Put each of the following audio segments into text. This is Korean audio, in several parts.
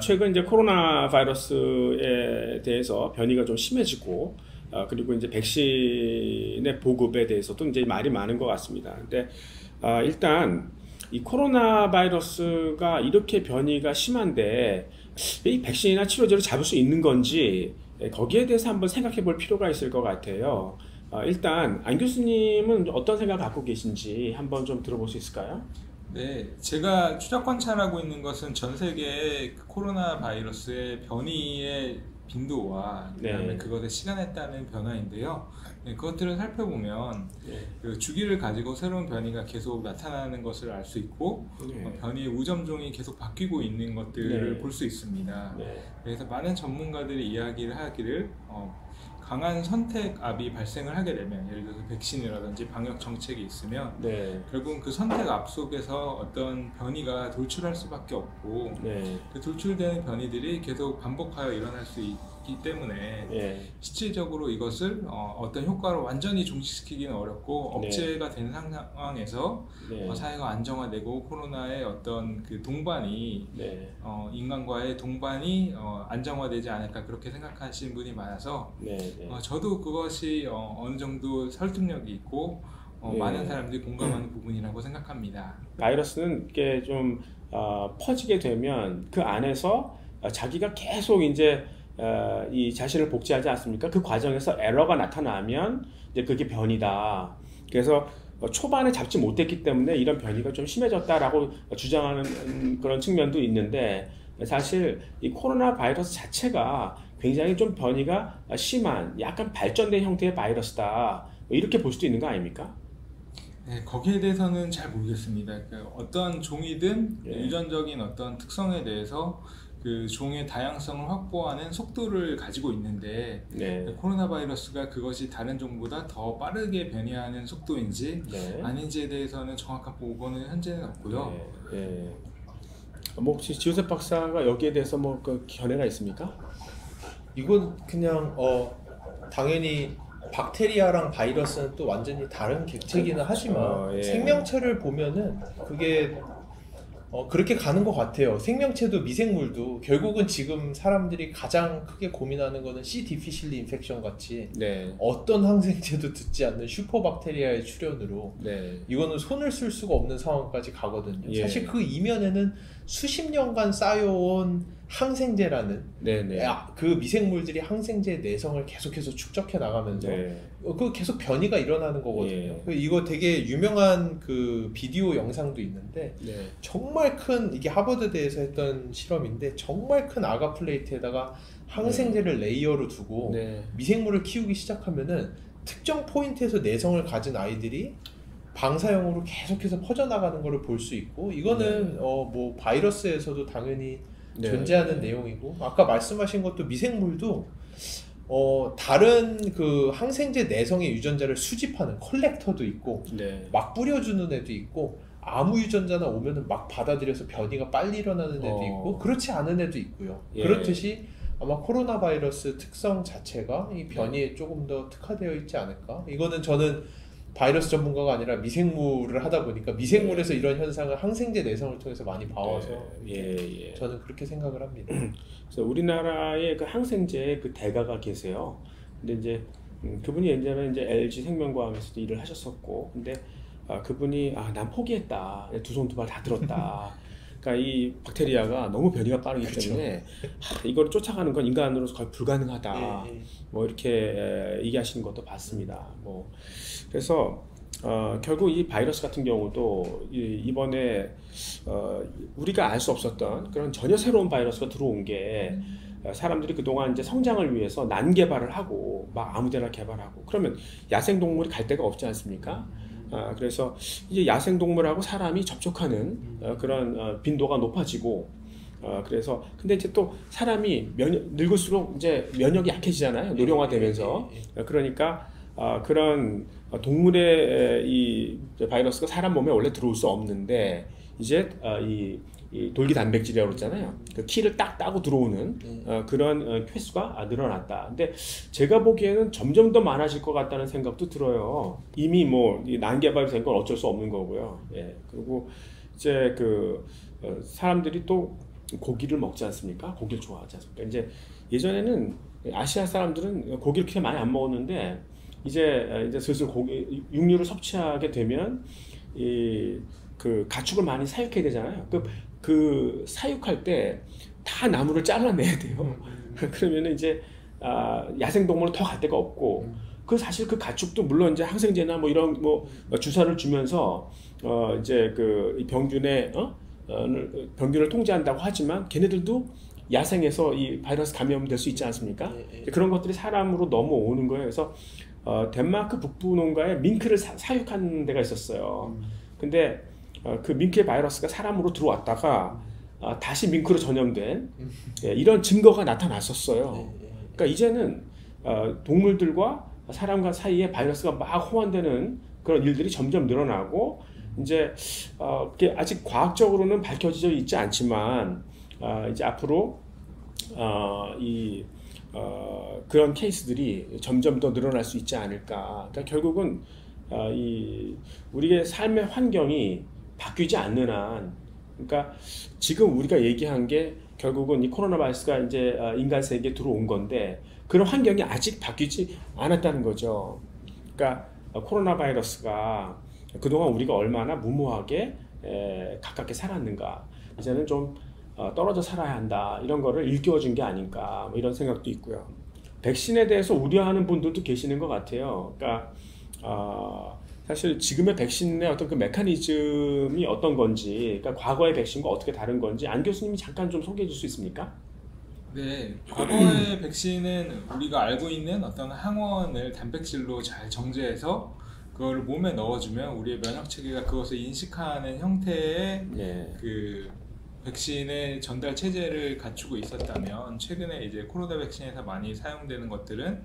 최근 이제 코로나 바이러스에 대해서 변이가 좀 심해지고, 그리고 이제 백신의 보급에 대해서도 이제 말이 많은 것 같습니다. 근데, 일단, 이 코로나 바이러스가 이렇게 변이가 심한데, 이 백신이나 치료제를 잡을 수 있는 건지, 거기에 대해서 한번 생각해 볼 필요가 있을 것 같아요. 일단, 안 교수님은 어떤 생각 갖고 계신지 한번 좀 들어볼 수 있을까요? 네, 제가 추적 관찰하고 있는 것은 전 세계의 그 코로나 바이러스의 변이의 빈도와 그다음에 네. 그것의 시간에 따른 변화인데요. 네, 그것들을 살펴보면 네. 그 주기를 가지고 새로운 변이가 계속 나타나는 것을 알 수 있고 네. 변이의 우점종이 계속 바뀌고 있는 것들을 네. 볼 수 있습니다. 네. 그래서 많은 전문가들이 이야기를 하기를 강한 선택압이 발생을 하게 되면, 예를 들어서 백신이라든지 방역 정책이 있으면 네. 결국은 그 선택압 속에서 어떤 변이가 돌출할 수밖에 없고, 네. 그 돌출되는 변이들이 계속 반복하여 일어날 수 있기 때문에 네. 실질적으로 이것을 어떤 효과로 완전히 종식시키기는 어렵고, 네. 억제가 된 상황에서 네. 사회가 안정화되고 코로나의 어떤 그 동반이 네. 인간과의 동반이 안정화되지 않을까, 그렇게 생각하시는 분이 많아서 네. 네. 저도 그것이 어느 정도 설득력이 있고 네. 많은 사람들이 공감하는 부분이라고 생각합니다. 바이러스는 이게 좀 퍼지게 되면 그 안에서 자기가 계속 이제 이 자신을 복제하지 않습니까? 그 과정에서 에러가 나타나면 이제 그게 변이다. 그래서 초반에 잡지 못했기 때문에 이런 변이가 좀 심해졌다라고 주장하는 그런 측면도 있는데, 사실 이 코로나 바이러스 자체가 굉장히 좀 변이가 심한 약간 발전된 형태의 바이러스다, 이렇게 볼 수도 있는 거 아닙니까? 네, 거기에 대해서는 잘 모르겠습니다. 그러니까 어떤 종이든 예. 유전적인 어떤 특성에 대해서 그 종의 다양성을 확보하는 속도를 가지고 있는데, 네. 코로나 바이러스가 그것이 다른 종보다 더 빠르게 변이하는 속도인지 네. 아닌지에 대해서는 정확한 보고는 현재는 없고요. 네. 네. 뭐 혹시 지우셉 박사가 여기에 대해서 뭐 그 견해가 있습니까? 이건 그냥 당연히 박테리아랑 바이러스는 또 완전히 다른 객체기는 하지만 예. 생명체를 보면은 그게 그렇게 가는 것 같아요. 생명체도 미생물도 결국은 지금 사람들이 가장 크게 고민하는 거는 C. 디피실리 인펙션 같이 네. 어떤 항생제도 듣지 않는 슈퍼박테리아의 출현으로 네. 이거는 손을 쓸 수가 없는 상황까지 가거든요. 예. 사실 그 이면에는 수십 년간 쌓여온 항생제라는 네네. 그 미생물들이 항생제의 내성을 계속해서 축적해 나가면서 네. 그 계속 변이가 일어나는 거거든요. 예. 이거 되게 유명한 그 비디오 영상도 있는데 네. 정말 큰, 이게 하버드대에서 했던 실험인데 정말 큰 아가 플레이트에다가 항생제를 레이어로 두고 네. 미생물을 키우기 시작하면은 특정 포인트에서 내성을 가진 아이들이 방사형으로 계속해서 퍼져나가는 것을 볼 수 있고, 이거는 뭐 바이러스에서도 당연히 네. 존재하는 내용이고, 아까 말씀하신 것도 미생물도 다른 그 항생제 내성의 유전자를 수집하는 컬렉터도 있고, 네. 막 뿌려주는 애도 있고, 아무 유전자나 오면은 막 받아들여서 변이가 빨리 일어나는 애도 있고, 그렇지 않은 애도 있고요. 예. 그렇듯이 아마 코로나 바이러스 특성 자체가 이 변이에 조금 더 특화되어 있지 않을까? 이거는 저는 바이러스 전문가가 아니라 미생물을 하다 보니까 미생물에서 이런 현상을 항생제 내성을 통해서 많이 봐와서 예. 저는 그렇게 생각을 합니다. 그래서 우리나라에 그 항생제 그 대가가 계세요. 근데 이제 그분이 예전에 이제 LG 생명과학에서도 일을 하셨었고, 근데 그분이 난 포기했다. 두 손 두 발 다 들었다. 그러니까 이 박테리아가 너무 변이가 빠르기 때문에 이걸 쫓아가는 건 인간으로서 거의 불가능하다. 뭐 이렇게 얘기하시는 것도 봤습니다. 뭐 그래서 결국 이 바이러스 같은 경우도 이번에 우리가 알 수 없었던 그런 전혀 새로운 바이러스가 들어온 게, 사람들이 그동안 이제 성장을 위해서 난개발을 하고 막 아무데나 개발하고 그러면 야생동물이 갈 데가 없지 않습니까? 그래서 이제 야생동물하고 사람이 접촉하는 그런 빈도가 높아지고, 그래서 근데 이제 또 사람이 늙을수록 이제 면역이 약해지잖아요. 노령화되면서. 그러니까 그런 동물의 이 바이러스가 사람 몸에 원래 들어올 수 없는데, 이제 이 돌기 단백질이라고 그러잖아요. 그 키를 딱 따고 들어오는 그런 횟수가 늘어났다. 근데 제가 보기에는 점점 더 많아질 것 같다는 생각도 들어요. 이미 뭐 난개발이 된 건 어쩔 수 없는 거고요. 예. 그리고 이제 그 사람들이 또 고기를 먹지 않습니까? 고기를 좋아하지 않습니까? 이제 예전에는 아시아 사람들은 고기를 그렇게 많이 안 먹었는데 이제 슬슬 고기 육류를 섭취하게 되면 이 그 가축을 많이 사육해야 되잖아요. 그 사육할 때 다 나무를 잘라내야 돼요. 그러면은 이제 야생 동물은 더 갈 데가 없고 그 사실 그 가축도 물론 이제 항생제나 뭐 이런 뭐 주사를 주면서 이제 그 이 병균을 통제한다고 하지만 걔네들도 야생에서 이 바이러스 감염될 수 있지 않습니까? 그런 것들이 사람으로 넘어오는 거예요. 그래서 덴마크 북부 농가에 밍크를 사육한 데가 있었어요. 근데 그 밍크의 바이러스가 사람으로 들어왔다가 다시 밍크로 전염된 이런 증거가 나타났었어요. 그러니까 이제는 동물들과 사람과 사이에 바이러스가 막 호환되는 그런 일들이 점점 늘어나고 이제 그게 아직 과학적으로는 밝혀져 있지 않지만 이제 앞으로 그런 케이스들이 점점 더 늘어날 수 있지 않을까. 그러니까 결국은 우리의 삶의 환경이 바뀌지 않는 한, 그러니까 지금 우리가 얘기한 게 결국은 이 코로나 바이러스가 이제 인간 세계에 들어온 건데 그런 환경이 아직 바뀌지 않았다는 거죠. 그러니까 코로나 바이러스가 그동안 우리가 얼마나 무모하게 가깝게 살았는가, 이제는 좀 떨어져 살아야 한다, 이런 거를 일깨워준 게 아닌가, 뭐 이런 생각도 있고요. 백신에 대해서 우려하는 분들도 계시는 것 같아요. 그러니까 사실 지금의 백신의 어떤 그 메커니즘이 어떤 건지, 그러니까 과거의 백신과 어떻게 다른 건지 안 교수님이 잠깐 좀 소개해 줄 수 있습니까? 네, 과거의 백신은 우리가 알고 있는 어떤 항원을 단백질로 잘 정제해서 그걸 몸에 넣어주면 우리의 면역 체계가 그것을 인식하는 형태의 그 백신의 전달 체제를 갖추고 있었다면, 최근에 이제 코로나 백신에서 많이 사용되는 것들은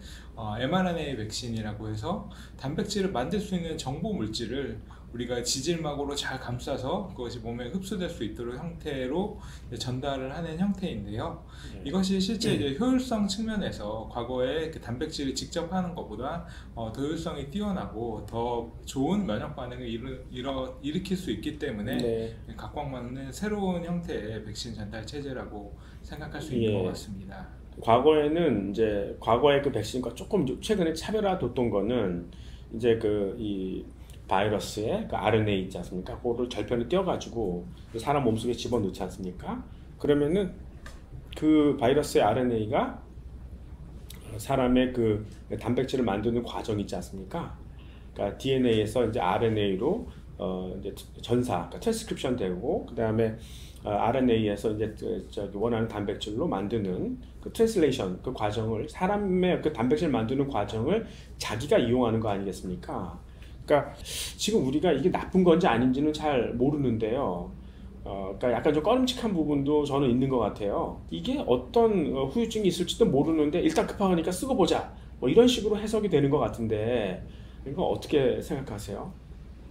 mRNA 백신이라고 해서 단백질을 만들 수 있는 정보 물질을 우리가 지질막으로 잘 감싸서 그것이 몸에 흡수될 수 있도록 형태로 전달을 하는 형태인데요. 이것이 실제 이제 효율성 측면에서 과거에 그 단백질을 직접 하는 것보다 더 효율성이 뛰어나고 더 좋은 면역 반응을 일으킬 수 있기 때문에 각광받는 새로운 형태의 백신 전달 체제라고 생각할 수 있는 것 같습니다. 과거에는 이제 과거의 그 백신과 조금 최근에 차별화 뒀던 거는 이제 이 바이러스의 그 RNA 있지 않습니까? 그거를 절편을 띄워가지고 사람 몸속에 집어넣지 않습니까? 그러면은 그 바이러스의 RNA가 사람의 그 단백질을 만드는 과정이 있지 않습니까? 그러니까 DNA에서 이제 RNA로 이제 전사, 그러니까 트랜스크립션 되고, 그 다음에 RNA에서 이제 원하는 단백질로 만드는 그 트랜슬레이션, 그 과정을, 사람의 그 단백질 만드는 과정을 자기가 이용하는 거 아니겠습니까? 그러니까 지금 우리가 이게 나쁜 건지 아닌지는 잘 모르는데요. 그러니까 약간 좀 꺼림칙한 부분도 저는 있는 것 같아요. 이게 어떤 후유증이 있을지도 모르는데 일단 급하니까 쓰고 보자, 뭐 이런 식으로 해석이 되는 것 같은데, 이거 어떻게 생각하세요?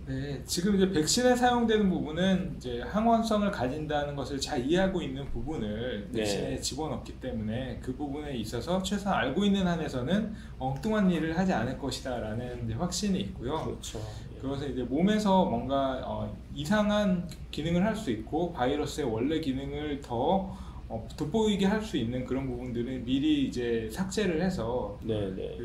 네, 지금 이제 백신에 사용되는 부분은 이제 항원성을 가진다는 것을 잘 이해하고 있는 부분을 백신에 집어넣기 때문에 그 부분에 있어서 최소한 알고 있는 한에서는 엉뚱한 일을 하지 않을 것이다라는 이제 확신이 있고요. 그렇죠. 그것은 이제 몸에서 뭔가 이상한 기능을 할 수 있고 바이러스의 원래 기능을 더 돋보이게 할 수 있는 그런 부분들은 미리 이제 삭제를 해서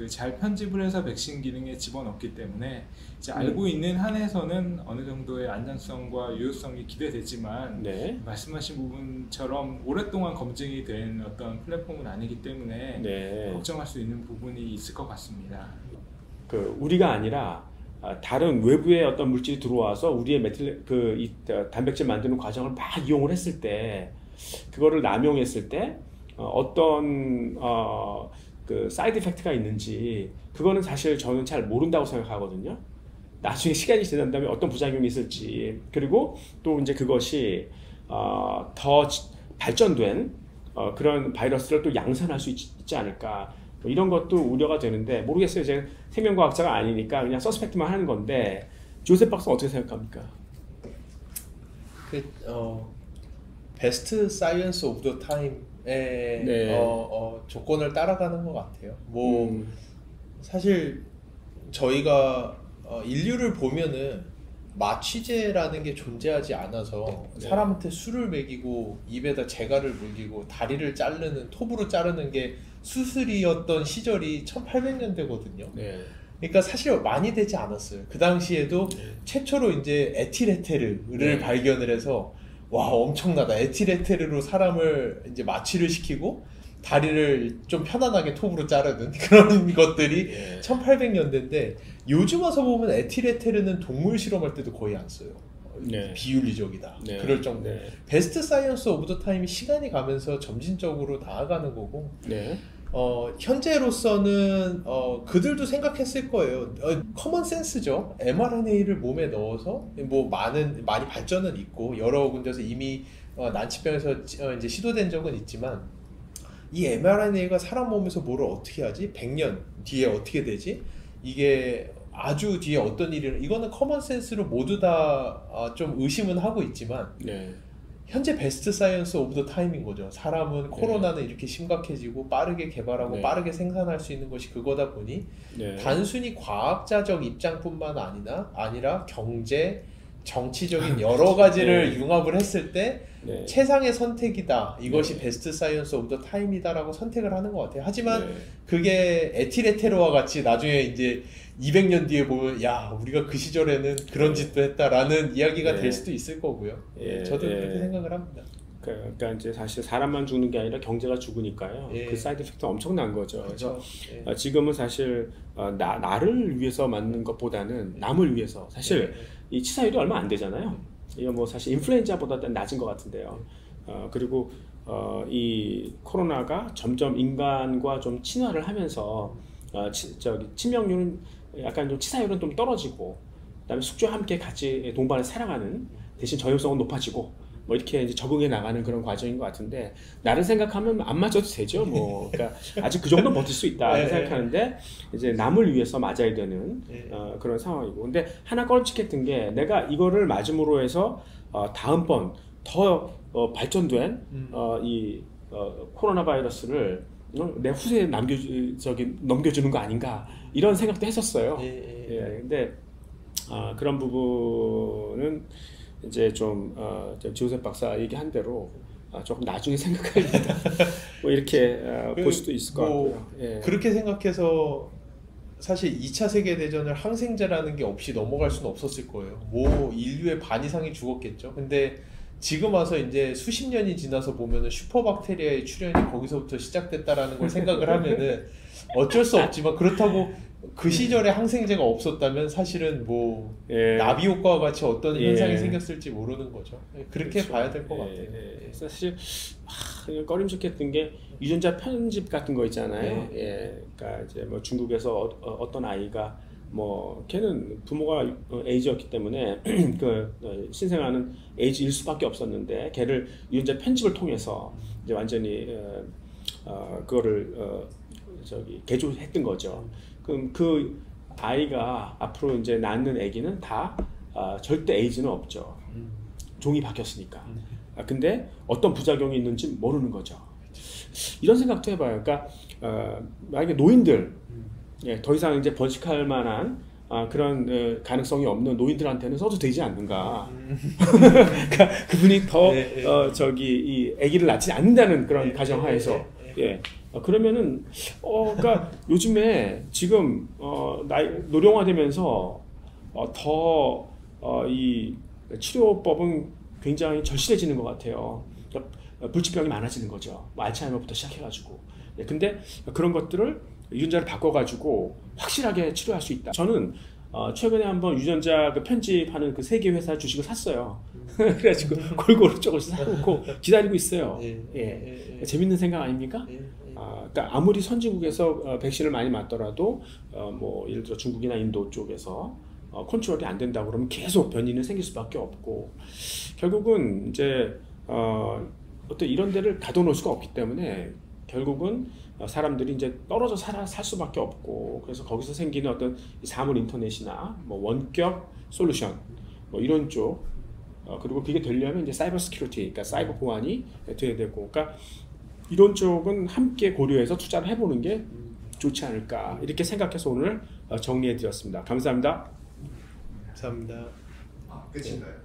잘 편집을 해서 백신 기능에 집어넣기 때문에 이제 알고 있는 한에서는 어느 정도의 안전성과 유효성이 기대되지만 말씀하신 부분처럼 오랫동안 검증이 된 어떤 플랫폼은 아니기 때문에 걱정할 수 있는 부분이 있을 것 같습니다. 우리가 아니라 다른 외부의 어떤 물질이 들어와서 우리의 이 단백질 만드는 과정을 막 이용을 했을 때, 그거를 남용했을 때 어떤 그 사이드 이펙트가 있는지, 그거는 사실 저는 잘 모른다고 생각하거든요. 나중에 시간이 지난 다음에 어떤 부작용이 있을지, 그리고 또 이제 그것이 더 발전된 그런 바이러스를 또 양산할 수 있지 않을까, 뭐 이런 것도 우려가 되는데 모르겠어요. 제가 생명과학자가 아니니까 그냥 서스펙트만 하는 건데, 조셉 박사는 어떻게 생각합니까? 베스트 사이언스 오브 더 타임의 조건을 따라가는 것 같아요. 사실 저희가 인류를 보면은 마취제라는 게 존재하지 않아서 네. 사람한테 술을 먹이고 입에다 재갈을 물리고 다리를 자르는 톱으로 자르는 게 수술이었던 시절이 1800년대거든요. 네. 그러니까 사실 많이 되지 않았어요. 그 당시에도 최초로 이제 에틸에테르를 네. 발견을 해서 와 엄청나다. 에틸에테르로 사람을 이제 마취를 시키고 다리를 좀 편안하게 톱으로 자르는 그런 것들이 네. 1800년대인데 요즘 와서 보면 에틸에테르는 동물 실험할 때도 거의 안 써요. 네. 비윤리적이다. 네. 그럴 정도. 네. 베스트 사이언스 오브 더 타임이 시간이 가면서 점진적으로 나아가는 거고 네. 현재로서는 그들도 생각했을 거예요. 커먼 센스죠. mRNA를 몸에 넣어서 뭐 많이 발전은 있고 여러 군데서 이미 난치병에서 이제 시도된 적은 있지만 이 mRNA가 사람 몸에서 뭐를 어떻게 하지? 100년 뒤에 어떻게 되지? 이게 아주 뒤에 어떤 일이 이거는 커먼 센스로 모두 다 좀 의심은 하고 있지만 네. 현재 베스트 사이언스 오브 더 타임인 거죠. 사람은 코로나는 이렇게 심각해지고 빠르게 개발하고 네. 빠르게 생산할 수 있는 것이 그거다 보니 네. 단순히 과학자적 입장뿐만 아니라 경제, 정치적인 여러 가지를 네. 융합을 했을 때 네. 최상의 선택이다. 이것이 네. 베스트 사이언스 오브 더 타임이다라고 선택을 하는 것 같아요. 하지만 네. 그게 에틸에테르와 같이 나중에 이제 200년 뒤에 보면 야 우리가 그 시절에는 그런 짓도 했다라는 이야기가 네. 될 수도 있을 거고요. 예, 저도 예. 그렇게 생각을 합니다. 그러니까 이제 사실 사람만 죽는 게 아니라 경제가 죽으니까요. 예. 그 사이드 이펙트가 엄청난 거죠. 그렇죠. 그래서 지금은 사실 나를 위해서 맞는 것보다는 남을 위해서 사실 이 치사율이 얼마 안 되잖아요. 이거 뭐 사실 인플루엔자보다 낮은 것 같은데요. 그리고 이 코로나가 점점 인간과 좀 친화를 하면서 치명률은 약간 좀 치사율은 좀 떨어지고 그다음에 숙주와 함께 같이 동반을 살아가는 대신 저염성은 높아지고 뭐 이렇게 이제 적응해 나가는 그런 과정인 것 같은데 나를 생각하면 안 맞아도 되죠. 뭐 그러니까 아직 그 정도 버틸 수 있다 네. 생각하는데 이제 남을 위해서 맞아야 되는 네. 그런 상황이고 근데 하나 껄찍했던 게 내가 이거를 맞음으로 해서 다음번 더 발전된 이 코로나 바이러스를 내 후세에 넘겨주는 거 아닌가 이런 생각도 했었어요. 예, 근데 그런 부분은 이제 좀 조셉 박사 얘기한 대로 조금 나중에 생각해야 된다. 뭐 이렇게 볼 수도 있을 것 같고요. 예. 그렇게 생각해서 사실 2차 세계대전을 항생제라는 게 없이 넘어갈 수는 없었을 거예요. 뭐 인류의 반 이상이 죽었겠죠. 근데 지금 와서 이제 수십 년이 지나서 보면은 슈퍼박테리아의 출현이 거기서부터 시작됐다라는 걸 생각을 하면은 어쩔 수 없지만 그렇다고 그 시절에 항생제가 없었다면 사실은 뭐 예. 나비 효과와 같이 어떤 현상이 예. 생겼을지 모르는 거죠. 그렇게 그렇죠. 봐야 될 것 같아요. 예. 사실 그냥 꺼림직했던 게 유전자 편집 같은 거 있잖아요. 예. 그러니까 이제 뭐 중국에서 어떤 아이가 뭐 걔는 부모가 에이즈였기 때문에 그 신생아는 에이즈일 수밖에 없었는데 걔를 유전자 편집을 통해서 이제 완전히 그거를 개조했던 거죠. 그럼 그 아이가 앞으로 이제 낳는 아기는 다 절대 에이즈는 없죠. 종이 바뀌었으니까. 근데 어떤 부작용이 있는지 모르는 거죠. 이런 생각도 해봐요. 그러니까 만약에 노인들 예, 더 이상 이제 번식할 만한 그런 가능성이 없는 노인들한테는 써도 되지 않는가. 그러니까 그분이 더 이 아기를 낳지 않는다는 그런 가정하에서 예. 그러면은 그러니까 요즘에 지금 노령화되면서 이 치료법은 굉장히 절실해지는 것 같아요. 그러니까 불치병이 많아지는 거죠. 뭐 알츠하이머부터 시작해가지고. 예, 근데 그런 것들을 유전자를 바꿔가지고 확실하게 치료할 수 있다. 저는 최근에 한번 유전자 편집하는 그 세계 회사 주식을 샀어요. 그래가지고 골고루 조금씩 사놓고 기다리고 있어요. 예. 재밌는 생각 아닙니까? 그러니까 아무리 선진국에서 백신을 많이 맞더라도 뭐 예를 들어 중국이나 인도 쪽에서 컨트롤이 안 된다고 그러면 계속 변이는 생길 수밖에 없고 결국은 이제 어떤 이런 데를 가둬놓을 수가 없기 때문에 결국은 사람들이 이제 떨어져 살 수밖에 없고 그래서 거기서 생기는 어떤 사물 인터넷이나 뭐 원격 솔루션 뭐 이런 쪽 그리고 그게 되려면 이제 사이버 시큐리티 그러니까 사이버 보안이 돼야 되고 그러니까 이런 쪽은 함께 고려해서 투자를 해보는 게 좋지 않을까 이렇게 생각해서 오늘 정리해 드렸습니다. 감사합니다. 감사합니다. 끝인가요?